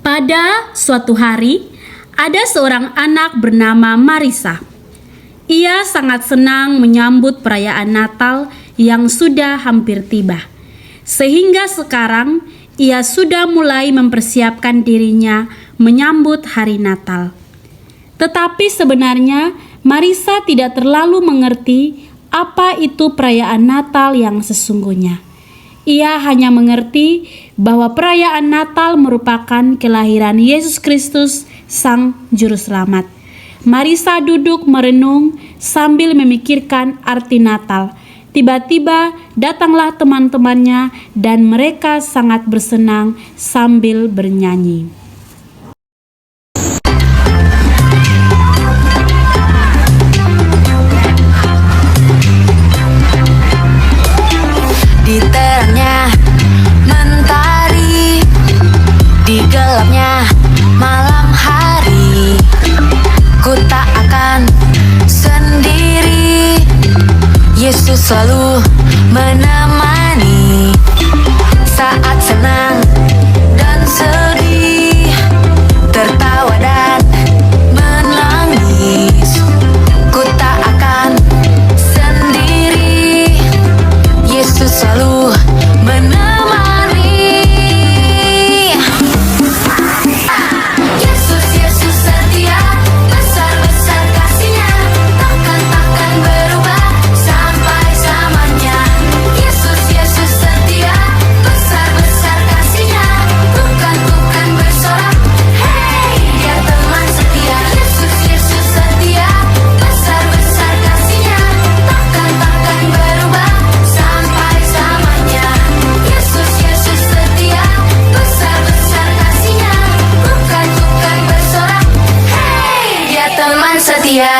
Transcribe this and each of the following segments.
Pada suatu hari, ada seorang anak bernama Marisa. Ia sangat senang menyambut perayaan Natal yang sudah hampir tiba. Sehingga sekarang ia sudah mulai mempersiapkan dirinya menyambut hari Natal. Tetapi sebenarnya Marisa tidak terlalu mengerti apa itu perayaan Natal yang sesungguhnya. Ia hanya mengerti bahwa perayaan Natal merupakan kelahiran Yesus Kristus, Sang Juru Selamat. Marisa duduk merenung sambil memikirkan arti Natal. Tiba-tiba datanglah teman-temannya dan mereka sangat bersenang sambil bernyanyi. Di terangnya mentari, di gelapnya malam hari, ku tak akan sendiri. Yesus selalu menemani saat senang dan sedih, tertawa dan menangis. Ku tak akan sendiri. Yesus selalu menemani. Yesus, Yesus setia, besar-besar kasih-Nya, takkan berubah sampai selamanya. Yesus, Yesus setia, besar-besar kasih-Nya, bukan bersorak, hei, Dia teman setia. Yesus, Yesus setia, besar-besar kasih-Nya, takkan berubah sampai selamanya. Yesus, Yesus setia, besar-besar kasih-Nya, bukan bersorak, hei, Dia teman setia.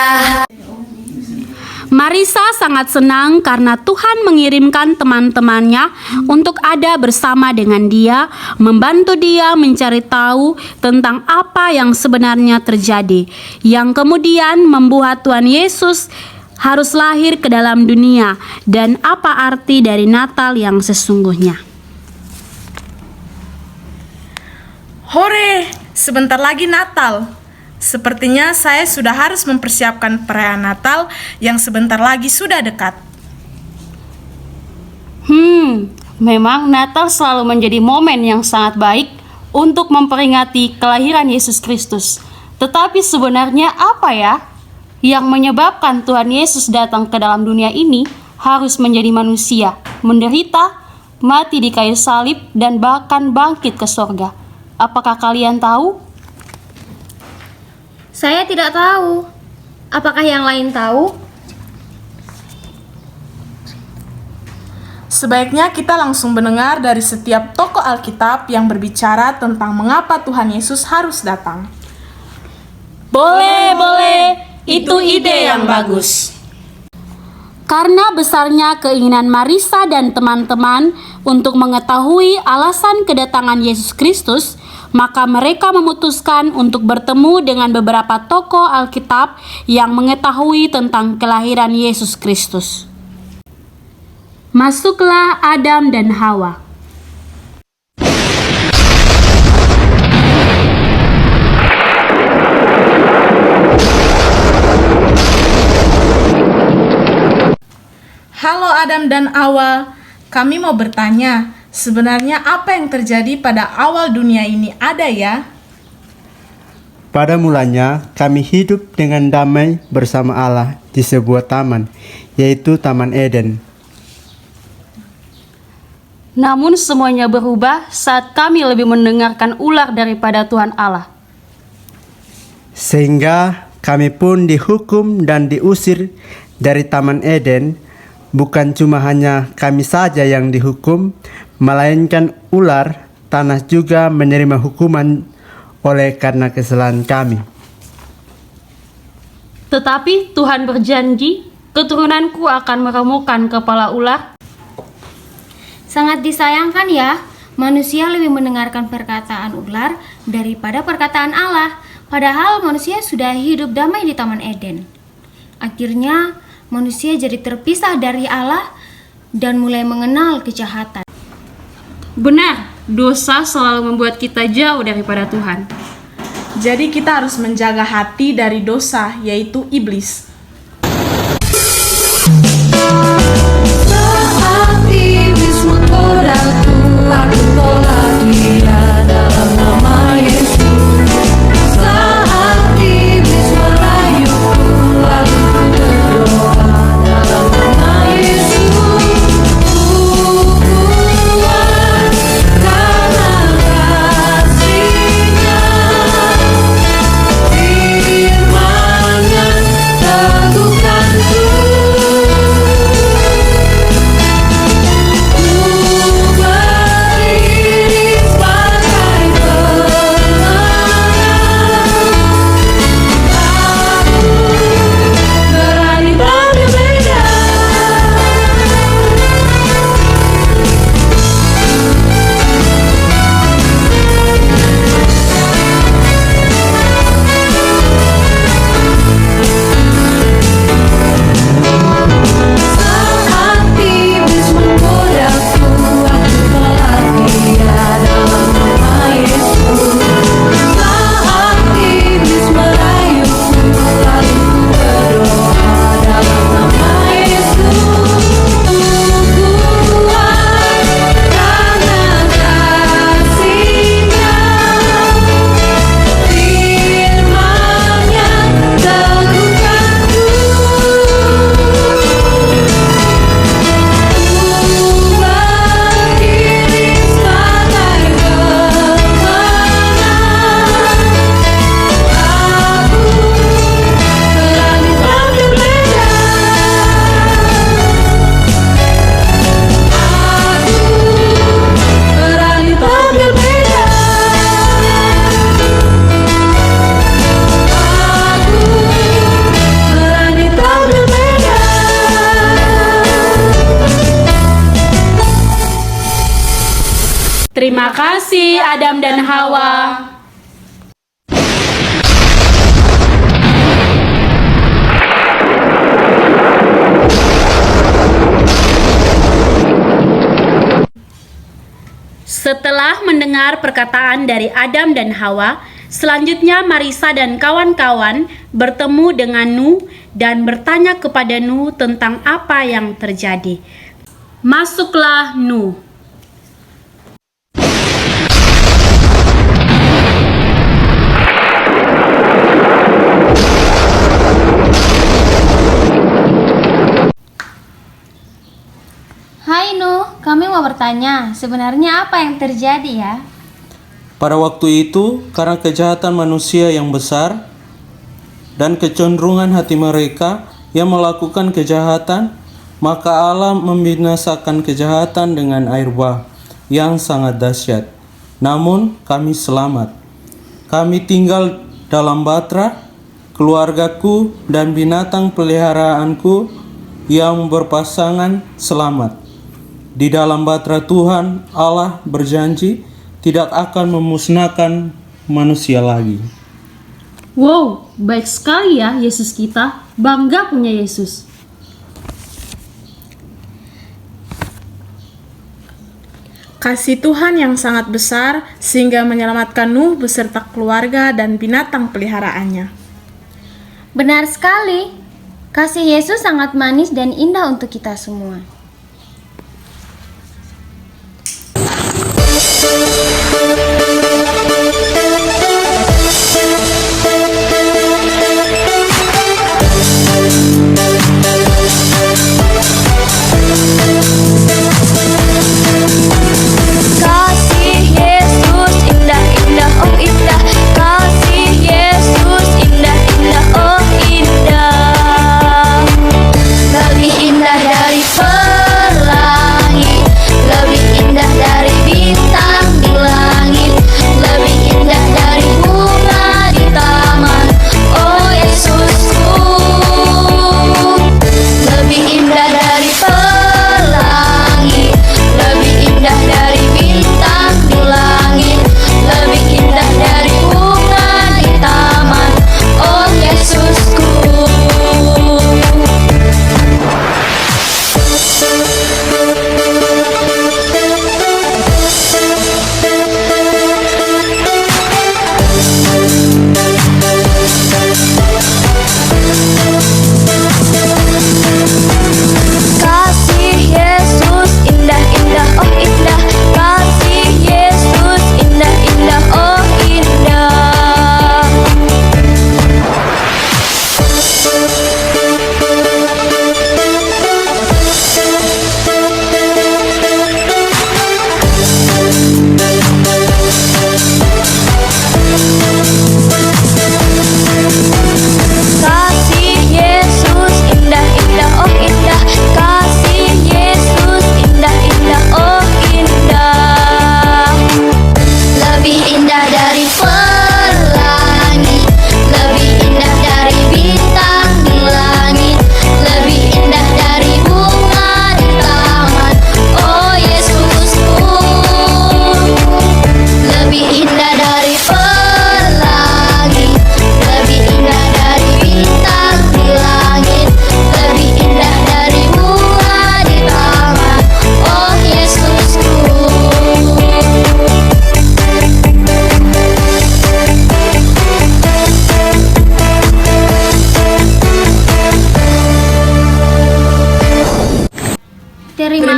Marisa sangat senang karena Tuhan mengirimkan teman-temannya untuk ada bersama dengan dia, membantu dia mencari tahu tentang apa yang sebenarnya terjadi, yang kemudian membuat Tuhan Yesus harus lahir ke dalam dunia, dan apa arti dari Natal yang sesungguhnya. Hore, sebentar lagi Natal. Sepertinya saya sudah harus mempersiapkan perayaan Natal yang sebentar lagi sudah dekat. Memang Natal selalu menjadi momen yang sangat baik untuk memperingati kelahiran Yesus Kristus. Tetapi sebenarnya apa ya yang menyebabkan Tuhan Yesus datang ke dalam dunia ini harus menjadi manusia, menderita, mati di kayu salib, dan bahkan bangkit ke sorga? Apakah kalian tahu? Saya tidak tahu. Apakah yang lain tahu? Sebaiknya kita langsung mendengar dari setiap tokoh Alkitab yang berbicara tentang mengapa Tuhan Yesus harus datang. Boleh. Itu ide yang bagus. Karena besarnya keinginan Marisa dan teman-teman untuk mengetahui alasan kedatangan Yesus Kristus, maka mereka memutuskan untuk bertemu dengan beberapa tokoh Alkitab yang mengetahui tentang kelahiran Yesus Kristus. Masuklah Adam dan Hawa. Halo Adam dan Hawa, kami mau bertanya, sebenarnya apa yang terjadi pada awal dunia ini ada ya? Pada mulanya kami hidup dengan damai bersama Allah di sebuah taman, yaitu Taman Eden. Namun semuanya berubah saat kami lebih mendengarkan ular daripada Tuhan Allah. Sehingga kami pun dihukum dan diusir dari Taman Eden. Bukan cuma hanya kami saja yang dihukum, melainkan ular, tanah juga menerima hukuman oleh karena kesalahan kami. Tetapi Tuhan berjanji, keturunanku akan meremukkan kepala ular. Sangat disayangkan ya, manusia lebih mendengarkan perkataan ular daripada perkataan Allah. Padahal manusia sudah hidup damai di Taman Eden. Akhirnya manusia jadi terpisah dari Allah dan mulai mengenal kejahatan. Benar, dosa selalu membuat kita jauh daripada Tuhan. Jadi kita harus menjaga hati dari dosa, yaitu iblis. Saat iblis menggodaku, aku tolak dia dalam nama Yesus. Saat iblis merayuku, lalu ku berdoa dalam nama Yesus. Ku kuat karena kasih-Nya, firman-Nya teguhkanku. Saat iblis menggodaku, aku tolak dia dalam nama Yesus. Saat iblis merayuku, lalu ku berdoa dalam nama Yesus. Ku kuat karena kasih-Nya, firman-Nya teguhkanku. Terima kasih Adam dan Hawa. Setelah mendengar perkataan dari Adam dan Hawa, selanjutnya Marisa dan kawan-kawan bertemu dengan Nuh dan bertanya kepada Nuh tentang apa yang terjadi. Masuklah Nuh. Hai Nuh, kami mau bertanya, sebenarnya apa yang terjadi ya? Pada waktu itu, karena kejahatan manusia yang besar dan kecenderungan hati mereka yang melakukan kejahatan, maka Allah membinasakan kejahatan dengan air bah yang sangat dahsyat. Namun kami selamat. Kami tinggal dalam batra, keluargaku dan binatang peliharaanku yang berpasangan selamat. Di dalam batra Tuhan Allah berjanji tidak akan memusnahkan manusia lagi. Wow, baik sekali ya Yesus kita. Bangga punya Yesus. Kasih Tuhan yang sangat besar sehingga menyelamatkan Nuh beserta keluarga dan binatang peliharaannya. Benar sekali, kasih Yesus sangat manis dan indah untuk kita semua. Kasih Yesus indah-indah, oh indah. Kasih Yesus indah-indah, oh indah. Lebih indah dari pelangi, lebih indah dari bintang di langit.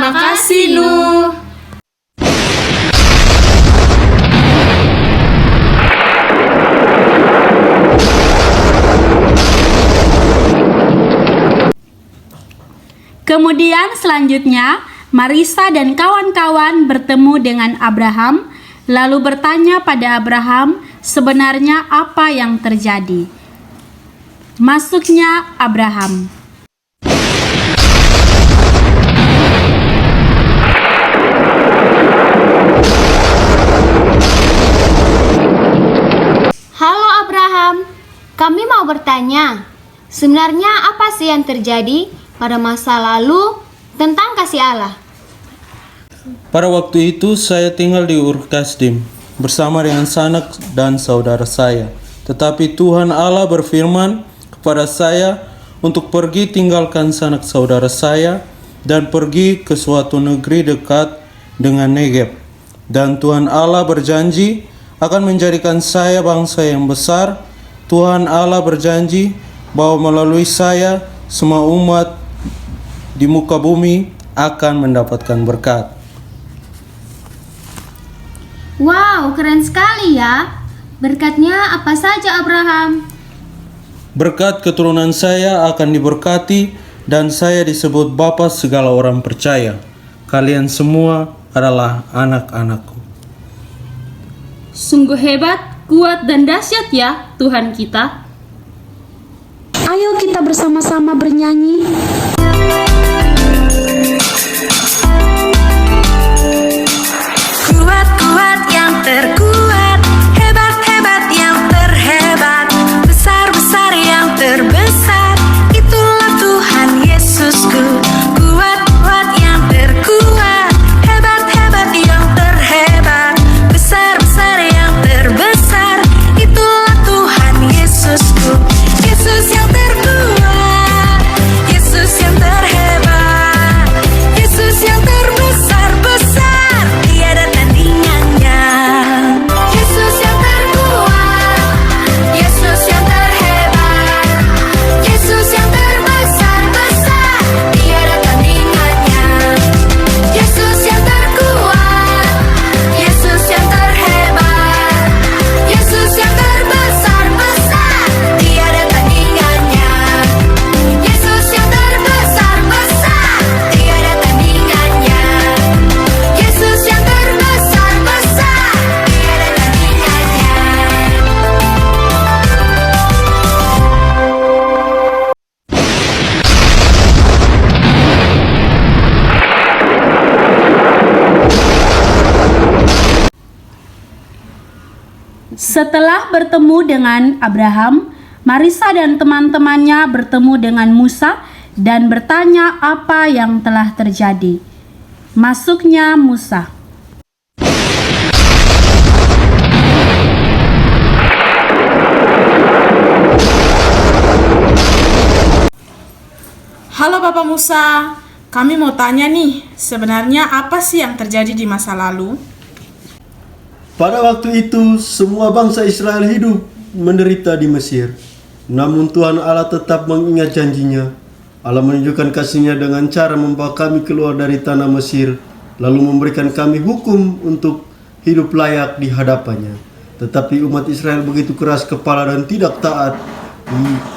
Terima kasih, Nuh. Kemudian selanjutnya, Marisa dan kawan-kawan bertemu dengan Abraham, lalu bertanya pada Abraham sebenarnya apa yang terjadi. Masuknya Abraham. Halo Abraham, kami mau bertanya, sebenarnya apa sih yang terjadi pada masa lalu tentang kasih Allah? Pada waktu itu saya tinggal di Ur Kasdim bersama dengan sanak dan saudara saya. Tetapi Tuhan Allah berfirman kepada saya untuk pergi tinggalkan sanak saudara saya dan pergi ke suatu negeri dekat dengan Negeb. Dan Tuhan Allah berjanji akan menjadikan saya bangsa yang besar. Tuhan Allah berjanji bahwa melalui saya semua umat di muka bumi akan mendapatkan berkat. Wow, keren sekali ya. Berkatnya apa saja Abraham? Berkat keturunan saya akan diberkati dan saya disebut bapa segala orang percaya. Kalian semua adalah anak-anakku. Sungguh hebat, kuat dan dahsyat ya Tuhan kita. Ayo kita bersama-sama bernyanyi. Kuat-kuat yang terkuat, hebat-hebat yang terhebat, besar-besar yang terbesar, itulah Tuhan Yesusku. Kuat-kuat yang terkuat, hebat-hebat yang terhebat, besar-besar yang terbesar, itulah Tuhan Yesusku. Yesus yang terkuat, Yesus yang terhebat, Yesus yang terbesar-besar, tiada tandingannya. Yesus yang terkuat, Yesus yang terhebat, Yesus yang terbesar-besar, tiada tandingannya. Yesus yang terkuat, Yesus yang terhebat, Yesus yang terbesar-besar, tiada tandingannya. Yesus yang terbesar-besar, tiada tandingannya. Yesus yang terbesar-besar, tiada Setelah bertemu dengan Abraham, Marisa dan teman-temannya bertemu dengan Musa dan bertanya apa yang telah terjadi. Masuknya Musa. Halo Bapak Musa, kami mau tanya nih, sebenarnya apa sih yang terjadi di masa lalu? Pada waktu itu, semua bangsa Israel hidup menderita di Mesir. Namun Tuhan Allah tetap mengingat janjinya. Allah menunjukkan kasih-Nya dengan cara membawa kami keluar dari tanah Mesir, lalu memberikan kami hukum untuk hidup layak di hadapannya. Tetapi umat Israel begitu keras kepala dan tidak taat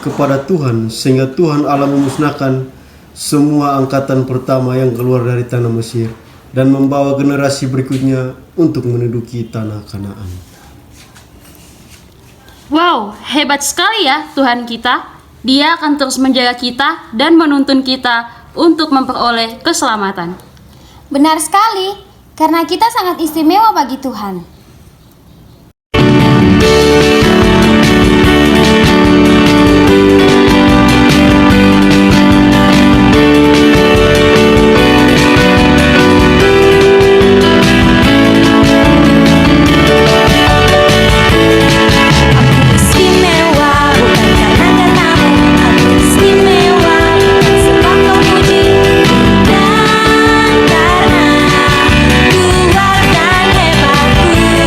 kepada Tuhan, sehingga Tuhan Allah memusnahkan semua angkatan pertama yang keluar dari tanah Mesir dan membawa generasi berikutnya untuk menduduki tanah Kanaan. Wow, hebat sekali ya Tuhan kita. Dia akan terus menjaga kita dan menuntun kita untuk memperoleh keselamatan. Benar sekali, karena kita sangat istimewa bagi Tuhan. istimewa, bukan karena nyatamu. Aku istimewa, sebab Kau puji, dan karena kuat dan hebatku.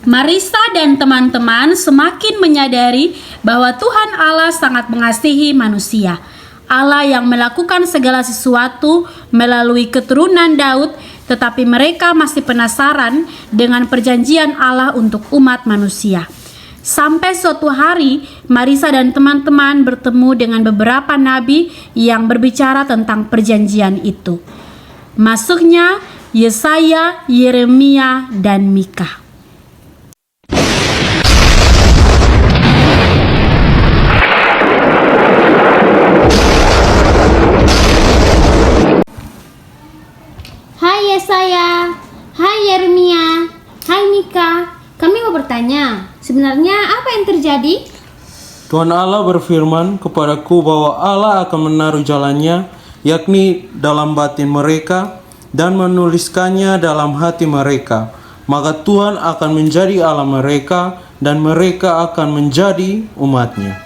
Marisa dan teman-teman semakin menyadari bahwa Tuhan Allah sangat mengasihi manusia. Allah yang melakukan segala sesuatu melalui keturunan Daud, tetapi mereka masih penasaran dengan perjanjian Allah untuk umat manusia. Sampai suatu hari, Marisa dan teman-teman bertemu dengan beberapa nabi yang berbicara tentang perjanjian itu. Masuknya Yesaya, Yeremia, dan Mika. Hai Yesaya, hai Yeremia, hai Mika. Kami mau bertanya, sebenarnya apa yang terjadi? Tuhan Allah berfirman kepadaku bahwa Allah akan menaruh jalannya, yakni dalam batin mereka, dan menuliskannya dalam hati mereka. Maka Tuhan akan menjadi Allah mereka, dan mereka akan menjadi umatnya.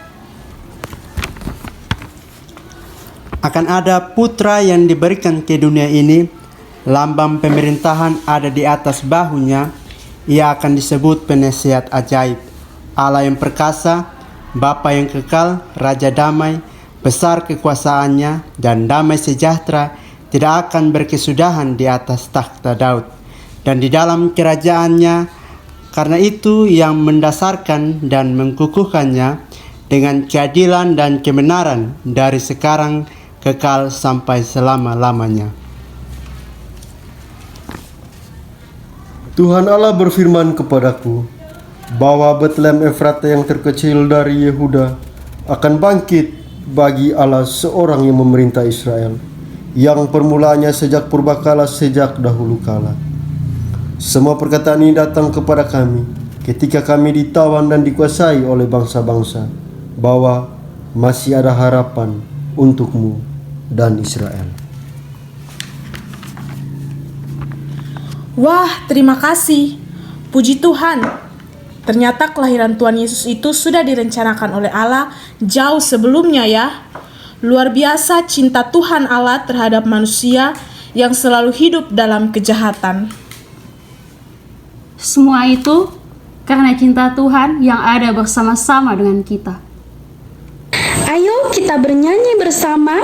Akan ada putra yang diberikan ke dunia ini, lambang pemerintahan ada di atas bahunya. Ia akan disebut penasihat ajaib, Allah yang perkasa, Bapa yang kekal, Raja damai, besar kekuasaannya, dan damai sejahtera tidak akan berkesudahan di atas takhta Daud dan di dalam kerajaannya. Karena itu yang mendasarkan dan mengukuhkannya dengan keadilan dan kebenaran dari sekarang kekal sampai selama-lamanya. Tuhan Allah berfirman kepadaku bahwa Betlehem Efrata yang terkecil dari Yehuda akan bangkit bagi Allah seorang yang memerintah Israel, yang permulaannya sejak purbakala, sejak dahulu kala. Semua perkataan ini datang kepada kami ketika kami ditawan dan dikuasai oleh bangsa-bangsa, bahwa masih ada harapan untukmu dan Israel. Wah, terima kasih. Puji Tuhan. Ternyata kelahiran Tuhan Yesus itu sudah direncanakan oleh Allah jauh sebelumnya ya. Luar biasa cinta Tuhan Allah terhadap manusia yang selalu hidup dalam kejahatan. Semua itu karena cinta Tuhan yang ada bersama-sama dengan kita. Ayo kita bernyanyi bersama.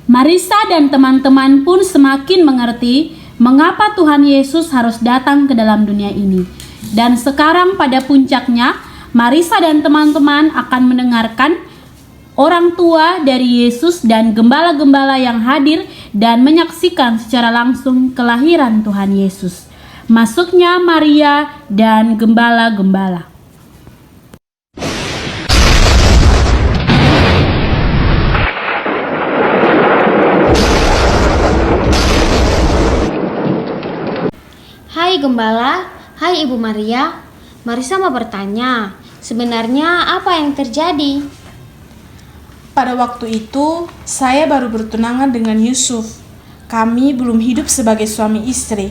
Marisa dan teman-teman pun semakin mengerti mengapa Tuhan Yesus harus datang ke dalam dunia ini. Dan sekarang pada puncaknya, Marisa dan teman-teman akan mendengarkan orang tua dari Yesus dan gembala-gembala yang hadir dan menyaksikan secara langsung kelahiran Tuhan Yesus. Masuknya Maria dan gembala-gembala. Hai gembala, Hai Ibu Maria, Marisa mau bertanya, sebenarnya apa yang terjadi? Pada waktu itu, saya baru bertunangan dengan Yusuf. Kami belum hidup sebagai suami istri.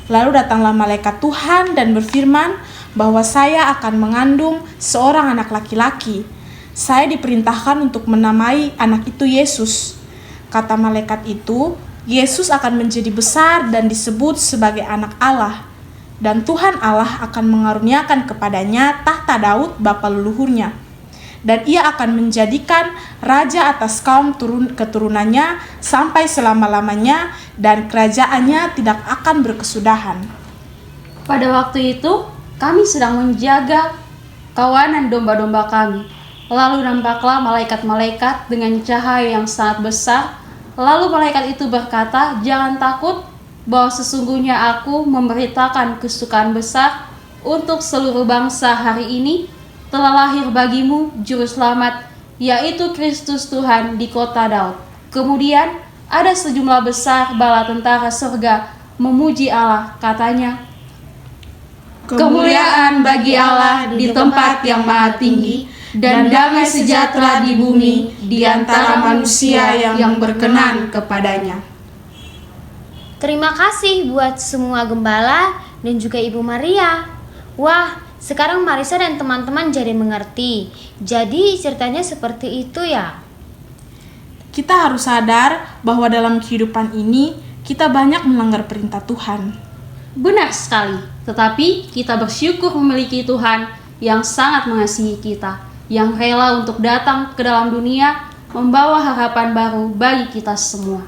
Lalu datanglah malaikat Tuhan dan berfirman bahwa saya akan mengandung seorang anak laki-laki. Saya diperintahkan untuk menamai anak itu Yesus. Kata malaikat itu, Yesus akan menjadi besar dan disebut sebagai anak Allah. Dan Tuhan Allah akan mengaruniakan kepadanya tahta Daud bapa leluhurnya. Dan ia akan menjadikan raja atas kaum keturunannya sampai selama-lamanya, dan kerajaannya tidak akan berkesudahan. Pada waktu itu, kami sedang menjaga kawanan domba-domba kami. Lalu nampaklah malaikat-malaikat dengan cahaya yang sangat besar. Lalu malaikat itu berkata, "Jangan takut, bahwa sesungguhnya aku memberitakan kesukaan besar untuk seluruh bangsa. Hari ini telah lahir bagimu juru selamat, yaitu Kristus Tuhan di kota Daud." Kemudian ada sejumlah besar bala tentara surga memuji Allah, katanya, "Kemuliaan bagi Allah di tempat yang maha tinggi, dan damai sejahtera di bumi di antara manusia yang berkenan kepadanya." Terima kasih buat semua gembala dan juga Ibu Maria. Wah, sekarang Marisa dan teman-teman jadi mengerti. Jadi ceritanya seperti itu ya. Kita harus sadar bahwa dalam kehidupan ini kita banyak melanggar perintah Tuhan. Benar sekali, tetapi kita bersyukur memiliki Tuhan yang sangat mengasihi kita, yang rela untuk datang ke dalam dunia membawa harapan baru bagi kita semua.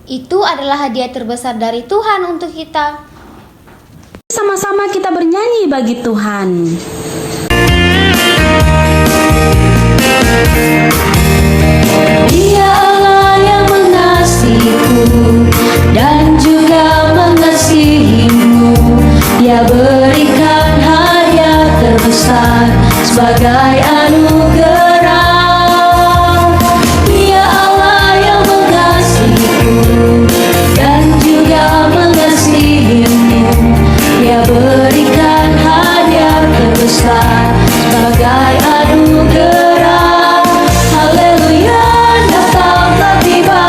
Itu adalah hadiah terbesar dari Tuhan untuk kita. Sama-sama kita bernyanyi bagi Tuhan. Dia Allah yang mengasihiku dan juga mengasihimu. Dia berikan hadiah terbesar sebagai anugerah. Dia Allah yang mengasihiku dan juga mengasihimu. Dia berikan hadiah terbesar sebagai anugerah. Haleluya, Natal telah tiba.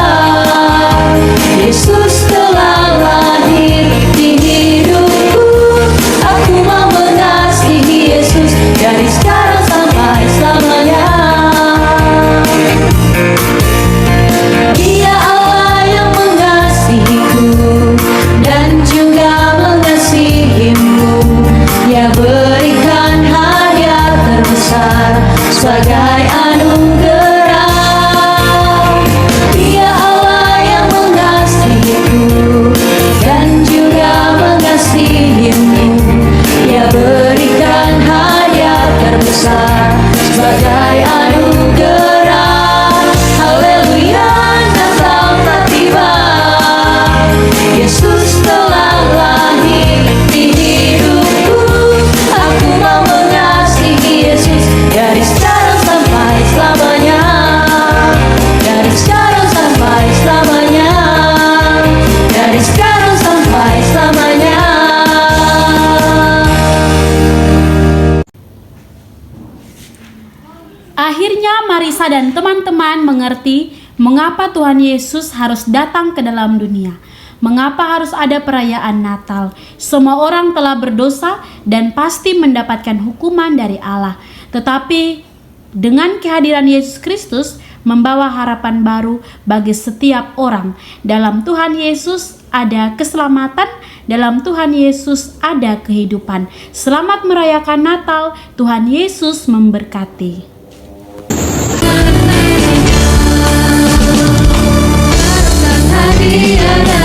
Yesus telah lahir di hidupku. Aku mau mengasihi Yesus dari sekarang sampai selamanya. Dia Allah yang mengasihiku dan juga mengasihimu. Dia berikan hadiah terbesar sebagai anugerah. Dia Allah yang mengasihiku dan juga mengasihimu. Dia berikan hadiah terbesar sebagai anugerah. Haleluya, Natal telah tiba. Yesus telah lahir di hidupku. Aku mau mengasihi Yesus dari sekarang sampai selamanya. Dari sekarang sampai selamanya. Dari sekarang sampai selamanya. Akhirnya Marisa dan teman-teman mengerti mengapa Tuhan Yesus harus datang ke dalam dunia. Mengapa harus ada perayaan Natal? Semua orang telah berdosa dan pasti mendapatkan hukuman dari Allah. Tetapi dengan kehadiran Yesus Kristus membawa harapan baru bagi setiap orang. Dalam Tuhan Yesus ada keselamatan, dalam Tuhan Yesus ada kehidupan. Selamat merayakan Natal, Tuhan Yesus memberkati. Hadiah